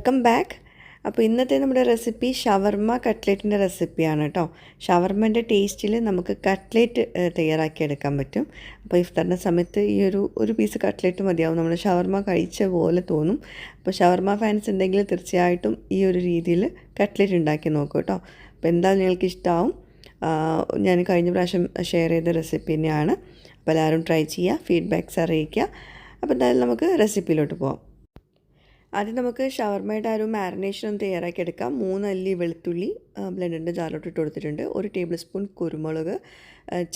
Welcome back. അപ്പോൾ ഇന്നത്തെ നമ്മുടെ റെസിപ്പി ഷവർമ്മ കട്ട്ലേറ്റിൻ്റെ റെസിപ്പിയാണ് കേട്ടോ. ഷവർമ്മൻ്റെ ടേസ്റ്റിൽ നമുക്ക് കട്ട്ലേറ്റ് തയ്യാറാക്കിയെടുക്കാൻ പറ്റും. അപ്പോൾ ഇഫ്താറിൻ്റെ സമയത്ത് ഈ ഒരു പീസ് കട്ട്ലേറ്റ് മതിയാവും, നമ്മൾ ഷവർമ്മ കഴിച്ച പോലെ തോന്നും. അപ്പോൾ ഷവർമ്മ ഫാൻസ് ഉണ്ടെങ്കിൽ തീർച്ചയായിട്ടും ഈ ഒരു രീതിയിൽ കട്ട്ലേറ്റ് ഉണ്ടാക്കി നോക്കൂ കേട്ടോ. അപ്പോൾ എന്തായാലും നിങ്ങൾക്ക് ഇഷ്ടമാവും. ഞാൻ കഴിഞ്ഞ പ്രാവശ്യം ഷെയർ ചെയ്ത റെസിപ്പി തന്നെയാണ്. അപ്പോൾ എല്ലാവരും ട്രൈ ചെയ്യുക, ഫീഡ്ബാക്ക്സ് അറിയിക്കുക. അപ്പോൾ എന്തായാലും നമുക്ക് റെസിപ്പിയിലോട്ട് പോകാം. ആദ്യം നമുക്ക് ഷവർമ്മയുടെ ഒരു മാരിനേഷൻ ഒന്ന് തയ്യാറാക്കി എടുക്കാം. 3 അല്ലി വെളുത്തുള്ളി ബ്ലെൻഡറിൻ്റെ ജാറിലോട്ട് ഇട്ട് കൊടുത്തിട്ടുണ്ട്. 1 ടേബിൾ സ്പൂൺ കുരുമുളക്,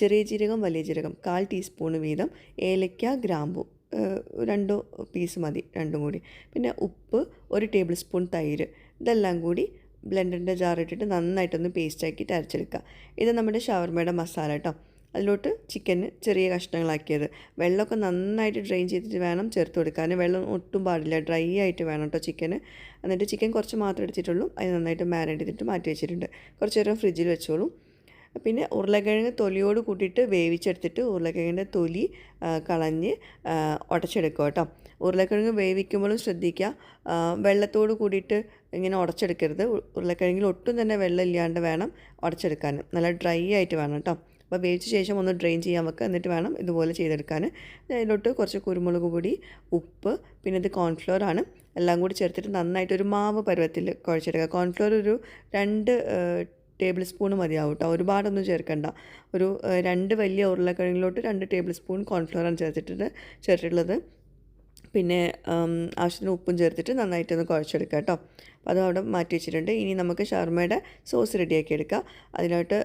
ചെറിയ ജീരകം, വലിയ ജീരകം 1/4 ടീസ്പൂൺ വീതം, ഏലക്ക, ഗ്രാമ്പു 2 പീസ് മതി, രണ്ടും കൂടി. പിന്നെ ഉപ്പ്, 1 ടേബിൾ സ്പൂൺ തൈര്. ഇതെല്ലാം കൂടി ബ്ലെൻഡറിൻ്റെ ജാറിട്ടിട്ട് നന്നായിട്ടൊന്ന് പേസ്റ്റാക്കിയിട്ട് അരച്ചെടുക്കുക. ഇത് നമ്മുടെ ഷവർമ്മയുടെ മസാല കേട്ടോ. അതിലോട്ട് ചിക്കന് ചെറിയ കഷ്ണങ്ങളാക്കിയത്, വെള്ളമൊക്കെ നന്നായിട്ട് ഡ്രെയിൻ ചെയ്തിട്ട് വേണം ചേർത്ത് കൊടുക്കാൻ. വെള്ളം ഒട്ടും പാടില്ല, ഡ്രൈ ആയിട്ട് വേണം കേട്ടോ ചിക്കന്. എന്നിട്ട് ചിക്കൻ കുറച്ച് മാത്രമേ എടുത്തിട്ടുള്ളൂ. അത് നന്നായിട്ട് മാരിനേറ്റ് ചെയ്തിട്ട് മാറ്റി വെച്ചിട്ടുണ്ട്. കുറച്ച് നേരം ഫ്രിഡ്ജിൽ വെച്ചോളൂ. പിന്നെ ഉരുളക്കിഴങ്ങ് തൊലിയോട് കൂട്ടിയിട്ട് വേവിച്ചെടുത്തിട്ട് ഉരുളക്കിഴങ്ങിൻ്റെ തൊലി കളഞ്ഞ് ഉടച്ചെടുക്കുക കേട്ടോ. ഉരുളക്കിഴങ്ങ് വേവിക്കുമ്പോഴും ശ്രദ്ധിക്കുക, വെള്ളത്തോട് കൂടിയിട്ട് ഇങ്ങനെ ഉടച്ചെടുക്കരുത്. ഉരുളക്കിഴങ്ങിൽ ഒട്ടും തന്നെ വെള്ളം ഇല്ലാണ്ട് വേണം ഉടച്ചെടുക്കാൻ, നല്ല ഡ്രൈ ആയിട്ട് വേണം കേട്ടോ. അപ്പോൾ വേവിച്ച ശേഷം ഒന്ന് ഡ്രെയിൻ ചെയ്യാൻ വെക്കുക, എന്നിട്ട് വേണം ഇതുപോലെ ചെയ്തെടുക്കാൻ. അതിലോട്ട് കുറച്ച് കുരുമുളക് പൊടി, ഉപ്പ്, പിന്നെ ഇത് കോൺഫ്ലോർ ആണ്, എല്ലാം കൂടി ചേർത്തിട്ട് നന്നായിട്ടൊരു മാവ് പരുവത്തിൽ കുഴച്ചെടുക്കുക. കോൺഫ്ലോർ ഒരു 2 ടേബിൾ സ്പൂൺ മതിയാവും കേട്ടോ, ഒരുപാടൊന്നും ചേർക്കണ്ട. ഒരു 2 വലിയ ഉരുളക്കിഴങ്ങിലോട്ട് 2 ടേബിൾ സ്പൂൺ കോൺഫ്ലോറാണ് ചേർത്തിട്ടുള്ളത്. പിന്നെ ആവശ്യത്തിന് ഉപ്പും ചേർത്തിട്ട് നന്നായിട്ടൊന്ന് കുഴച്ചെടുക്കുക കേട്ടോ. അപ്പോൾ അത് അവിടെ മാറ്റി വെച്ചിട്ടുണ്ട്. ഇനി നമുക്ക് ഷവർമ്മയുടെ സോസ് റെഡിയാക്കി എടുക്കാം. അതിനായിട്ട്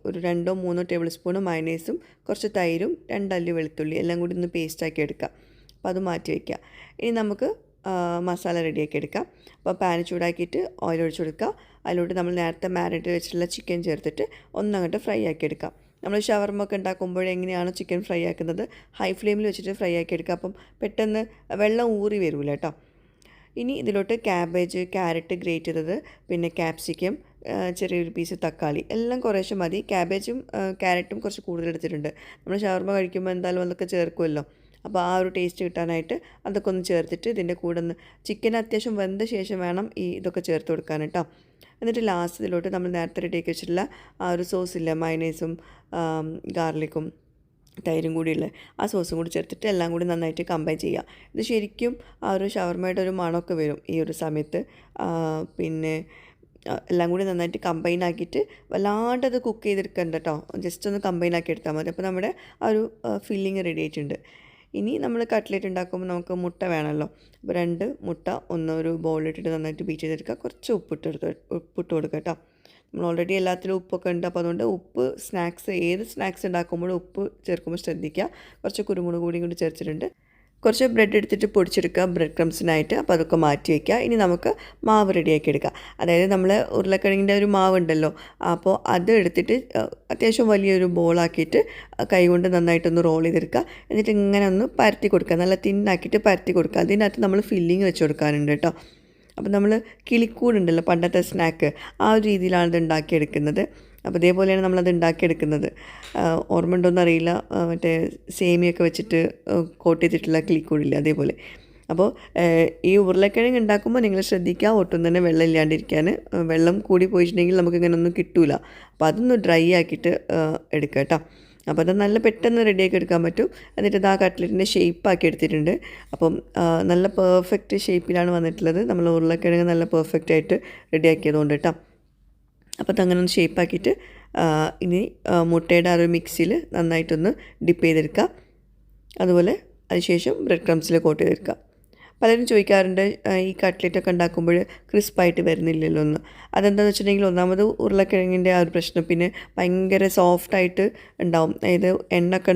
ഒരു 2-3 ടേബിൾ സ്പൂൺ മയണൈസും കുറച്ച് തൈരും 2 അല്ലി വെളുത്തുള്ളി എല്ലാം കൂടി ഒന്ന് പേസ്റ്റാക്കി എടുക്കുക. അപ്പോൾ അത് മാറ്റി വയ്ക്കുക. ഇനി നമുക്ക് മസാല റെഡിയാക്കി എടുക്കാം. അപ്പോൾ പാൻ ചൂടാക്കിയിട്ട് ഓയിൽ ഒഴിച്ച് കൊടുക്കുക. അതിലോട്ട് നമ്മൾ നേരത്തെ മാരിനേറ്റ് വെച്ചിട്ടുള്ള ചിക്കൻ ചേർത്തിട്ട് ഒന്നങ്ങോട്ട് ഫ്രൈ ആക്കി എടുക്കാം. നമ്മൾ ഷവർമ്മ ഒക്കെ ഉണ്ടാക്കുമ്പോൾ എങ്ങനെയാണ് ചിക്കൻ ഫ്രൈ ആക്കുന്നത്, ഹൈ ഫ്ലെയിമിൽ വെച്ചിട്ട് ഫ്രൈ ആക്കി എടുക്കുക. അപ്പം പെട്ടെന്ന് വെള്ളം ഊറി വരില്ല കേട്ടോ. ഇനി ഇതിലോട്ട് ക്യാബേജ്, ക്യാരറ്റ് ഗ്രേറ്റ് ചെയ്തത്, പിന്നെ ക്യാപ്സിക്കം, ചെറിയൊരു പീസ് തക്കാളി എല്ലാം കുറേശ്ശെ മതി. ക്യാബേജും ക്യാരറ്റും കുറച്ച് കൂടുതൽ എടുത്തിട്ടുണ്ട്. നമ്മൾ ഷവർമ്മ കഴിക്കുമ്പോൾ എന്തായാലും അതൊക്കെ ചേർക്കുമല്ലോ. അപ്പോൾ ആ ഒരു ടേസ്റ്റ് കിട്ടാനായിട്ട് അതൊക്കെ ഒന്ന് ചേർത്തിട്ട് ഇതിൻ്റെ കൂടെ ഒന്ന് ചിക്കൻ അത്യാവശ്യം വെന്ത ശേഷം വേണം ഇതൊക്കെ ചേർത്ത് കൊടുക്കാൻ കേട്ടോ. എന്നിട്ട് ലാസ്റ്റ് ഇതിലോട്ട് നമ്മൾ നേരത്തെ റെഡിയാക്കി വെച്ചിട്ടുള്ള ആ ഒരു സോസില്ല, മയണൈസും ഗാർലിക്കും തൈരും കൂടിയുള്ള ആ സോസും കൂടി ചേർത്തിട്ട് എല്ലാം കൂടി നന്നായിട്ട് കമ്പൈൻ ചെയ്യുക. ഇത് ശരിക്കും ആ ഒരു ഷവർമ്മയുടെ ഒരു മണമൊക്കെ വരും ഈ ഒരു സമയത്ത്. പിന്നെ എല്ലാം കൂടി നന്നായിട്ട് കമ്പൈൻ ആക്കിയിട്ട് വല്ലാണ്ട് അത് കുക്ക് ചെയ്തെടുക്കണ്ട കേട്ടോ, ജസ്റ്റ് ഒന്ന് കമ്പൈൻ ആക്കി എടുത്താൽ മതി. അപ്പോൾ നമ്മുടെ ആ ഒരു ഫില്ലിങ് റെഡി ആയിട്ടുണ്ട്. ഇനി നമ്മൾ കട്ട്ലേറ്റ് ഉണ്ടാക്കുമ്പോൾ നമുക്ക് മുട്ട വേണമല്ലോ. അപ്പോൾ 2 മുട്ട ഒരു ബൗളിലിട്ടിട്ട് നന്നായിട്ട് ബീറ്റ് ചെയ്തെടുക്കുക. കുറച്ച് ഉപ്പിട്ട് കൊടുക്കുക കേട്ടോ. നമ്മൾ ഓൾറെഡി എല്ലാത്തിലും ഉപ്പൊക്കെ ഉണ്ട്. അപ്പോൾ അതുകൊണ്ട് ഉപ്പ് ഏത് സ്നാക്സ് ഉണ്ടാക്കുമ്പോഴും ഉപ്പ് ചേർക്കുമ്പോൾ ശ്രദ്ധിക്കുക. കുറച്ച് കുരുമുളക് കൂടി ചേർത്തിട്ടുണ്ട്. കുറച്ച് ബ്രെഡ് എടുത്തിട്ട് പൊടിച്ചെടുക്കുക ബ്രെഡ് ക്രംസിനായിട്ട്. അപ്പോൾ അതൊക്കെ മാറ്റി വയ്ക്കുക. ഇനി നമുക്ക് മാവ് റെഡിയാക്കി എടുക്കുക. അതായത് നമ്മൾ ഉരുളക്കിഴങ്ങിൻ്റെ ഒരു മാവ് ഉണ്ടല്ലോ, അപ്പോൾ അത് എടുത്തിട്ട് അത്യാവശ്യം വലിയൊരു ബോളാക്കിയിട്ട് കൈകൊണ്ട് നന്നായിട്ടൊന്ന് റോൾ ചെയ്തെടുക്കുക. എന്നിട്ട് ഇങ്ങനെ ഒന്ന് പരത്തി കൊടുക്കുക, നല്ല തിന്നാക്കിയിട്ട് പരത്തി കൊടുക്കുക. അതിനകത്ത് നമ്മൾ ഫില്ലിങ് വെച്ച് കൊടുക്കാനുണ്ട് കേട്ടോ. അപ്പോൾ നമ്മൾ കിളിക്കൂടുണ്ടല്ലോ, പണ്ടത്തെ സ്നാക്ക്, ആ ഒരു രീതിയിലാണ് ഇത് ഉണ്ടാക്കിയെടുക്കുന്നത്. അപ്പോൾ ഇതേപോലെയാണ് നമ്മളത് ഉണ്ടാക്കിയെടുക്കുന്നത്. ഓർമ്മ ഉണ്ടോയെന്ന് അറിയില്ല, മറ്റേ സേമിയൊക്കെ വെച്ചിട്ട് കോട്ട് ചെയ്തിട്ടുള്ള കിളിക്കൂടില്ല, അതേപോലെ. അപ്പോൾ ഈ ഉരുളക്കിഴങ്ങ് ഉണ്ടാക്കുമ്പോൾ നിങ്ങൾ ശ്രദ്ധിക്കുക, ഒട്ടും തന്നെ വെള്ളം ഇല്ലാണ്ടിരിക്കാൻ. വെള്ളം കൂടി പോയിട്ടുണ്ടെങ്കിൽ നമുക്കിങ്ങനെ ഒന്നും കിട്ടില്ല. അപ്പോൾ അതൊന്ന് ഡ്രൈ ആക്കിയിട്ട് എടുക്കുക കേട്ടോ. അപ്പോൾ അത് നല്ല പെട്ടെന്ന് റെഡിയാക്കി എടുക്കാൻ പറ്റും. എന്നിട്ട് ഇത് ആ കട്ട്ലറ്റിൻ്റെ ഷേപ്പാക്കി എടുത്തിട്ടുണ്ട്. അപ്പം നല്ല പെർഫെക്റ്റ് ഷേപ്പിലാണ് വന്നിട്ടുള്ളത്. നമ്മൾ ഉരുളക്കിഴങ്ങ് നല്ല പെർഫെക്റ്റ് ആയിട്ട് റെഡിയാക്കിയതുകൊണ്ട് കേട്ടോ. അപ്പോൾ അതങ്ങനെ ഒന്ന് ഷേപ്പാക്കിയിട്ട് ഇനി മുട്ടയുടെ ആ ഒരു മിക്സിയിൽ നന്നായിട്ടൊന്ന് ഡിപ്പ് ചെയ്തെടുക്കുക. അതുപോലെ അതിനുശേഷം ബ്രെഡ് ക്രംസിൽ കോട്ട് ചെയ്തെടുക്കുക. പലരും ചോദിക്കാറുണ്ട്, ഈ കട്ട്ലേറ്റൊക്കെ ഉണ്ടാക്കുമ്പോൾ ക്രിസ്പായിട്ട് വരുന്നില്ലല്ലോ എന്ന്. അതെന്താണെന്ന് വെച്ചിട്ടുണ്ടെങ്കിൽ ഒന്നാമത് ഉരുളക്കിഴങ്ങിൻ്റെ ആ ഒരു പ്രശ്നം, പിന്നെ ഭയങ്കര സോഫ്റ്റായിട്ട് ഉണ്ടാവും. അതായത് എണ്ണയൊക്കെ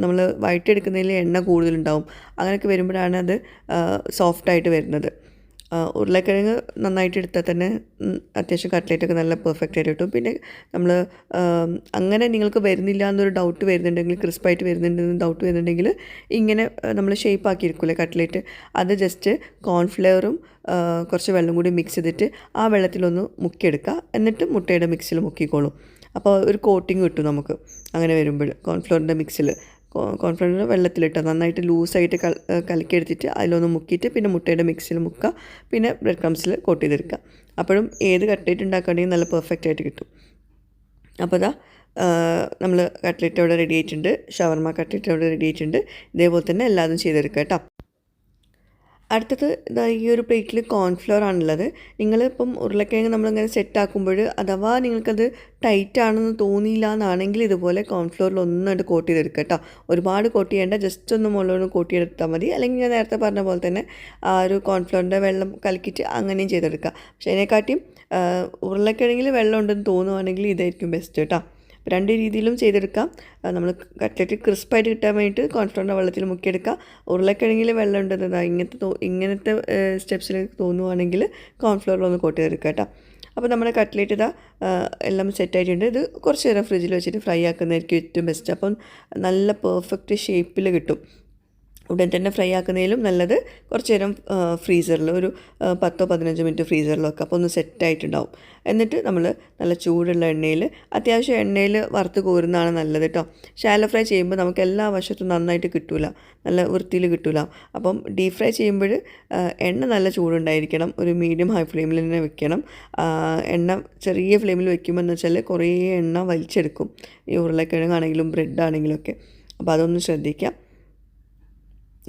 നമ്മൾ വഴറ്റിയെടുക്കുന്നതിൽ എണ്ണ കൂടുതലുണ്ടാവും. അങ്ങനെയൊക്കെ വരുമ്പോഴാണ് അത് സോഫ്റ്റായിട്ട് വരുന്നത്. ഉരുളക്കിഴങ്ങ് നന്നായിട്ട് എടുത്താൽ തന്നെ അത്യാവശ്യം കട്ട്ലേറ്റൊക്കെ നല്ല പെർഫെക്റ്റ് ആയിട്ട് കിട്ടും. പിന്നെ നമ്മൾ അങ്ങനെ നിങ്ങൾക്ക് വരുന്നില്ല എന്നൊരു ഡൗട്ട് വരുന്നുണ്ടെങ്കിൽ, ക്രിസ്പായിട്ട് വരുന്നുണ്ടെന്ന് ഡൗട്ട് വരുന്നുണ്ടെങ്കിൽ, ഇങ്ങനെ നമ്മൾ ഷേപ്പ് ആക്കിയിരിക്കില്ലേ കട്ട്ലേറ്റ്, അത് ജസ്റ്റ് കോൺഫ്ലവറും കുറച്ച് വെള്ളം കൂടി മിക്സ് ചെയ്തിട്ട് ആ വെള്ളത്തിലൊന്ന് മുക്കിയെടുക്കുക. എന്നിട്ട് മുട്ടയുടെ മിക്സിൽ മുക്കിക്കോളും. അപ്പോൾ ഒരു കോട്ടിങ് കിട്ടും നമുക്ക് അങ്ങനെ വരുമ്പോൾ. കോൺഫ്ലവറിൻ്റെ മിക്സിൽ കോൺഫ്ലവർ വെള്ളത്തിലിട്ടോ നന്നായിട്ട് ലൂസായിട്ട് കലക്കിയെടുത്തിട്ട് അതിലൊന്ന് മുക്കിയിട്ട് പിന്നെ മുട്ടയുടെ മിക്സിൽ മുക്കുക, പിന്നെ ബ്രെഡ് ക്രംസിൽ കോട്ട് ചെയ്തെടുക്കുക. അപ്പോഴും ഏത് കട്ട്ലേറ്റ് ഉണ്ടാക്കുകയാണെങ്കിൽ നല്ല പെർഫെക്റ്റ് ആയിട്ട് കിട്ടും. അപ്പോൾ ഇതാ നമ്മൾ കട്ട്ലേറ്റ് ഇവിടെ റെഡി ആയിട്ടുണ്ട്, ഷവർമ കട്ട്ലേറ്റ് ഇവിടെ റെഡി ആയിട്ടുണ്ട്. ഇതേപോലെ തന്നെ എല്ലാതും ചെയ്തെടുക്കുക കേട്ടോ. അടുത്തത് ഇതാ ഈ ഒരു പ്ലേറ്റിൽ കോൺഫ്ലവർ ആണുള്ളത്. നിങ്ങളിപ്പം ഉരുളക്കിഴങ്ങ് നമ്മളിങ്ങനെ സെറ്റാക്കുമ്പോൾ അഥവാ നിങ്ങൾക്കത് ടൈറ്റ് ആണെന്ന് തോന്നിയില്ല എന്നാണെങ്കിൽ ഇതുപോലെ കോൺഫ്ലവറിൽ ഒന്നായിട്ട് കോട്ട് ചെയ്തെടുക്കുക കേട്ടോ. ഒരുപാട് കോട്ട് ചെയ്യേണ്ട, ജസ്റ്റ് ഒന്ന് മുകളിലൊന്ന് കോട്ട് ചെയ്തെടുത്താൽ മതി. അല്ലെങ്കിൽ ഞാൻ നേരത്തെ പറഞ്ഞ പോലെ തന്നെ ആ ഒരു കോൺഫ്ലവറിൻ്റെ വെള്ളം കലക്കിയിട്ട് അങ്ങനെയും ചെയ്തെടുക്കുക. പക്ഷേ അതിനെക്കാട്ടിയും ഉരുളക്കിഴങ്ങിൽ വെള്ളം ഉണ്ടെന്ന് തോന്നുവാണെങ്കിൽ ഇതായിരിക്കും ബെസ്റ്റ് കേട്ടോ. രണ്ട് രീതിയിലും ചെയ്തെടുക്കാം. നമ്മൾ കട്ട്ലറ്റ് ക്രിസ്പായിട്ട് കിട്ടാൻ വേണ്ടിയിട്ട് കോൺഫ്ലവറിൻ്റെ വെള്ളത്തിൽ മുക്കിയെടുക്കുക. ഉരുളക്കിഴങ്ങിൽ വെള്ളം ഉണ്ടെന്ന് ഇങ്ങനത്തെ സ്റ്റെപ്സിൽ തോന്നുവാണെങ്കിൽ കോൺഫ്ലവറിലൊന്ന് കോട്ട് ചെയ്തെടുക്കുക കേട്ടോ. അപ്പോൾ നമ്മുടെ കട്ട്ലേറ്റ് ഇതാ എല്ലാം സെറ്റായിട്ടുണ്ട്. ഇത് കുറച്ച് നേരം ഫ്രിഡ്ജിൽ വെച്ചിട്ട് ഫ്രൈ ആക്കുന്നതായിരിക്കും ഏറ്റവും ബെസ്റ്റ്. അപ്പം നല്ല പെർഫെക്റ്റ് ഷേപ്പിൽ കിട്ടും. ഉടൻ തന്നെ ഫ്രൈ ആക്കുന്നതിലും നല്ലത് കുറച്ച് നേരം ഫ്രീസറിൽ ഒരു 10-15 മിനിറ്റ് ഫ്രീസറിൽ വെക്കുക. അപ്പോൾ ഒന്ന് സെറ്റായിട്ടുണ്ടാവും. എന്നിട്ട് നമ്മൾ നല്ല ചൂടുള്ള എണ്ണയിൽ, അത്യാവശ്യം എണ്ണയിൽ വറുത്ത് കോരുന്നതാണ് നല്ലത് കേട്ടോ. ഷാലോ ഫ്രൈ ചെയ്യുമ്പോൾ നമുക്ക് എല്ലാ വശത്തും നന്നായിട്ട് കിട്ടില്ല, നല്ല വൃത്തിയിൽ കിട്ടില്ല. അപ്പം ഡീപ് ഫ്രൈ ചെയ്യുമ്പോൾ എണ്ണ നല്ല ചൂടുണ്ടായിരിക്കണം. ഒരു മീഡിയം ഹൈ ഫ്ലെയിമിൽ തന്നെ വെക്കണം. എണ്ണ ചെറിയ ഫ്ലെയിമിൽ വെക്കുമ്പോൾ എന്ന് വെച്ചാൽ കുറേ എണ്ണ വലിച്ചെടുക്കും, ഈ ഉരുളക്കിഴങ്ങാണെങ്കിലും ബ്രെഡാണെങ്കിലും ഒക്കെ. അപ്പോൾ അതൊന്ന് ശ്രദ്ധിക്കാം.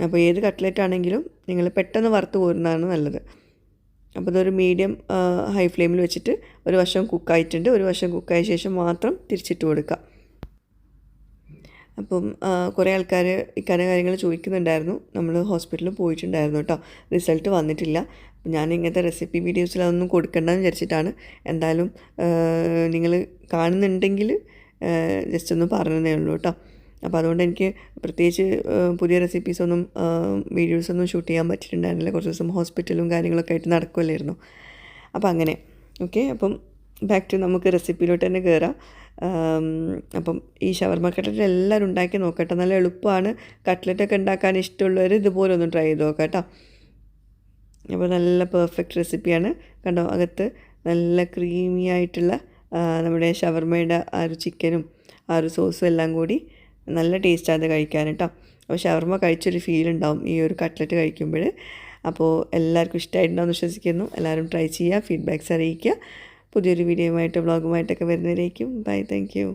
അപ്പോൾ ഏത് കട്ട്ലേറ്റ് ആണെങ്കിലും നിങ്ങൾ പെട്ടെന്ന് വറുത്ത് കോരുന്നതാണ് നല്ലത്. അപ്പോൾ ഇതൊരു മീഡിയം ഹൈ ഫ്ലെയിമിൽ വെച്ചിട്ട് ഒരു വശം കുക്കായിട്ടുണ്ട്, ഒരു വശം കുക്കായ ശേഷം മാത്രം തിരിച്ചിട്ട് കൊടുക്കുക. അപ്പം കുറേ ആൾക്കാർ ഇക്കാര്യം കാര്യങ്ങൾ ചോദിക്കുന്നുണ്ടായിരുന്നു. നമ്മൾ ഹോസ്പിറ്റലിൽ പോയിട്ടുണ്ടായിരുന്നു കേട്ടോ, റിസൾട്ട് വന്നിട്ടില്ല. ഞാൻ ഇങ്ങനത്തെ റെസിപ്പി വീഡിയോസിൽ അതൊന്നും കൊടുക്കണ്ടെന്ന് വിചാരിച്ചിട്ടാണ്. എന്തായാലും നിങ്ങൾ കാണുന്നുണ്ടെങ്കിൽ ജസ്റ്റ് ഒന്ന് പറഞ്ഞതേ ഉള്ളൂ കേട്ടോ. അപ്പോൾ അതുകൊണ്ട് എനിക്ക് പ്രത്യേകിച്ച് പുതിയ റെസിപ്പീസൊന്നും വീഡിയോസൊന്നും ഷൂട്ട് ചെയ്യാൻ പറ്റിയിട്ടുണ്ടായിരുന്നില്ല. കുറച്ച് ദിവസം ഹോസ്പിറ്റലും കാര്യങ്ങളൊക്കെ ആയിട്ട് നടക്കുമല്ലായിരുന്നു. അപ്പോൾ അങ്ങനെ ഓക്കെ. അപ്പം ബാക്ക് ടു നമുക്ക് റെസിപ്പിയിലോട്ട് തന്നെ കയറാം. അപ്പം ഈ ഷവർമ കട്ട്ലറ്റ് എല്ലാവരും ഉണ്ടാക്കി നോക്കട്ടെ, നല്ല എളുപ്പമാണ്. കട്ട്ലറ്റൊക്കെ ഉണ്ടാക്കാൻ ഇഷ്ടമുള്ളവർ ഇതുപോലെ ഒന്ന് ട്രൈ ചെയ്ത് നോക്കാം കേട്ടോ. അപ്പോൾ നല്ല പെർഫെക്റ്റ് റെസിപ്പിയാണ്. കണ്ടോ, അകത്ത് നല്ല ക്രീമി ആയിട്ടുള്ള നമ്മുടെ ഷവർമയുടെ ആ ഒരു ചിക്കനും ആ ഒരു സോസും എല്ലാം കൂടി നല്ല ടേസ്റ്റാണ് അത് കഴിക്കാൻ കേട്ടോ. അപ്പോൾ ഷവർമ കഴിച്ചൊരു ഫീൽ ഉണ്ടാവും ഈ ഒരു കട്ട്ലറ്റ് കഴിക്കുമ്പോൾ. അപ്പോൾ എല്ലാവർക്കും ഇഷ്ടമായിട്ടുണ്ടാവും വിശ്വസിക്കുന്നു. എല്ലാവരും ട്രൈ ചെയ്യുക, ഫീഡ്ബാക്ക്സ് അറിയിക്കുക. പുതിയൊരു വീഡിയോയുമായിട്ട് വ്ളോഗുമായിട്ടൊക്കെ വരുന്നവരേക്കും ബൈ. Thank you.